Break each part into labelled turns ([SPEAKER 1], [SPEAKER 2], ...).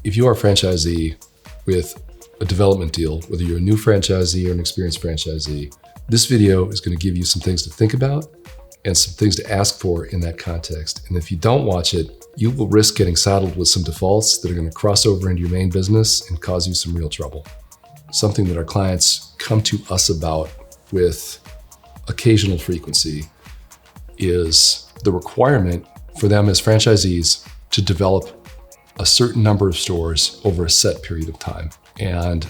[SPEAKER 1] If you are a franchisee with a development deal, whether you're a new franchisee or an experienced franchisee, this video is going to give you some things to think about and some things to ask for in that context. And if you don't watch it, you will risk getting saddled with some defaults that are going to cross over into your main business and cause you some real trouble. Something that our clients come to us about with occasional frequency is the requirement for them as franchisees to develop a certain number of stores over a set period of time. And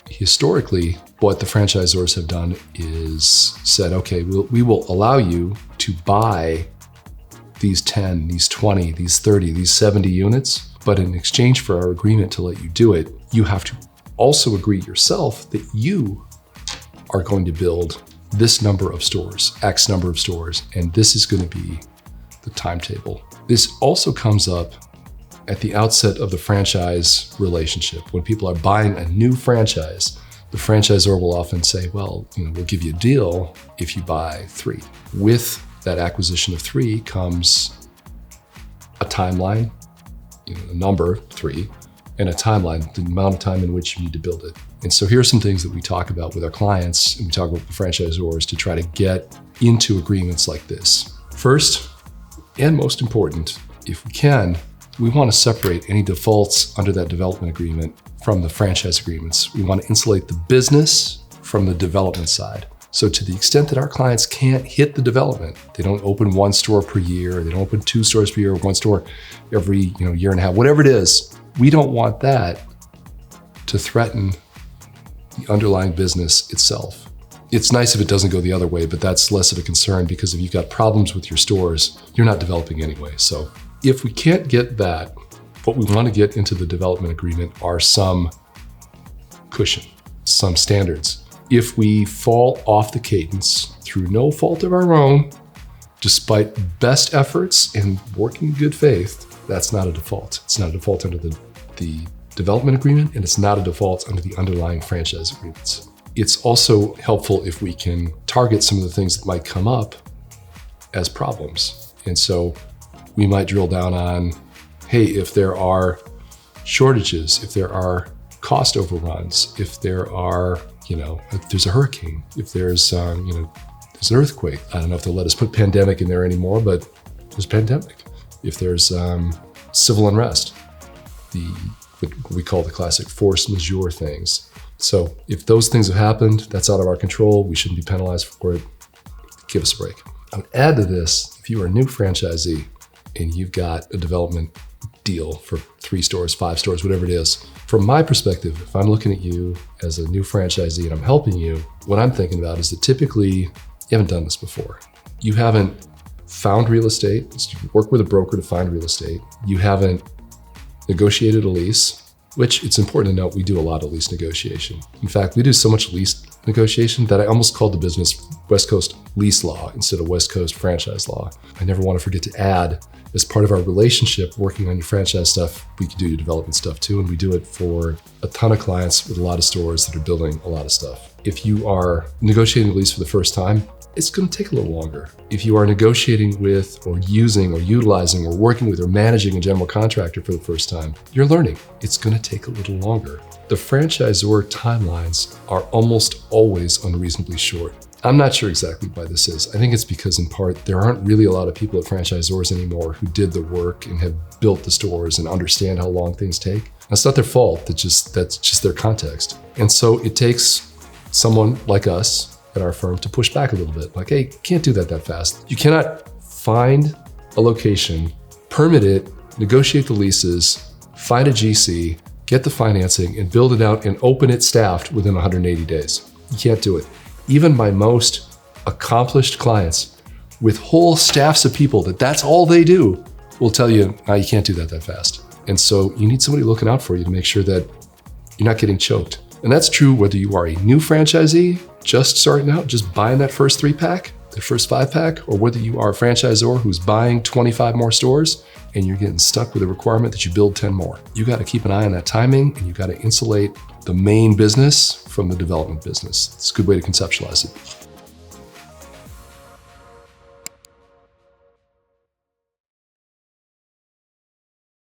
[SPEAKER 1] historically, what the franchisors have done is said, okay, we will allow you to buy these 10, these 20, these 30, these 70 units, but in exchange for our agreement to let you do it, you have to also agree yourself that you are going to build this number of stores, X number of stores, and this is going to be the timetable. This also comes up at the outset of the franchise relationship. When people are buying a new franchise, the franchisor will often say, well, we'll give you a deal if you buy 3. With that acquisition of 3 comes a timeline, a number 3, and a timeline, the amount of time in which you need to build it. And so here are some things that we talk about with our clients, and we talk about the franchisors to try to get into agreements like this. First, and most important, if we can, we want to separate any defaults under that development agreement from the franchise agreements. We want to insulate the business from the development side. So to the extent that our clients can't hit the development, they don't open 1 store per year, they don't open 2 stores per year, or 1 store every year and a half, whatever it is, we don't want that to threaten the underlying business itself. It's nice if it doesn't go the other way, but that's less of a concern because if you've got problems with your stores, you're not developing anyway. So if we can't get that, what we want to get into the development agreement are some cushion, some standards. If we fall off the cadence through no fault of our own, despite best efforts and working in good faith, that's not a default. It's not a default under the development agreement, and it's not a default under the underlying franchise agreements. It's also helpful if we can target some of the things that might come up as problems. And so we might drill down on, hey, if there are shortages, if there are cost overruns, if there are, if there's a hurricane, if there's, there's an earthquake. I don't know if they'll let us put pandemic in there anymore, but there's pandemic. If there's civil unrest, what we call the classic force majeure things. So if those things have happened, that's out of our control. We shouldn't be penalized for it. Give us a break. I would add to this, if you are a new franchisee and you've got a development deal for 3 stores, 5 stores, whatever it is, from my perspective, if I'm looking at you as a new franchisee and I'm helping you, what I'm thinking about is that typically you haven't done this before. You haven't found real estate, so you work with a broker to find real estate. You haven't negotiated a lease, which it's important to note we do a lot of lease negotiation. In fact, we do so much lease negotiation that I almost called the business West Coast lease law instead of West Coast franchise law. I never want to forget to add, as part of our relationship working on your franchise stuff, we can do your development stuff too, and we do it for a ton of clients with a lot of stores that are building a lot of stuff. If you are negotiating a lease for the first time, it's going to take a little longer. If you are negotiating with or using or utilizing or working with or managing a general contractor for the first time, you're learning. It's going to take a little longer. The franchisor timelines are almost always unreasonably short. I'm not sure exactly why this is. I think it's because in part, there aren't really a lot of people at franchisors anymore who did the work and have built the stores and understand how long things take. That's not their fault, that's just their context. And so it takes someone like us at our firm to push back a little bit. Like, hey, can't do that fast. You cannot find a location, permit it, negotiate the leases, find a GC, get the financing, and build it out and open it staffed within 180 days. You can't do it. Even my most accomplished clients with whole staffs of people that's all they do will tell you, no, you can't do that fast. And so you need somebody looking out for you to make sure that you're not getting choked. And that's true whether you are a new franchisee, just starting out, just buying that first 3-pack, the first 5-pack, or whether you are a franchisor who's buying 25 more stores and you're getting stuck with the requirement that you build 10 more. You got to keep an eye on that timing, and you got to insulate the main business from the development business. It's a good way to conceptualize it.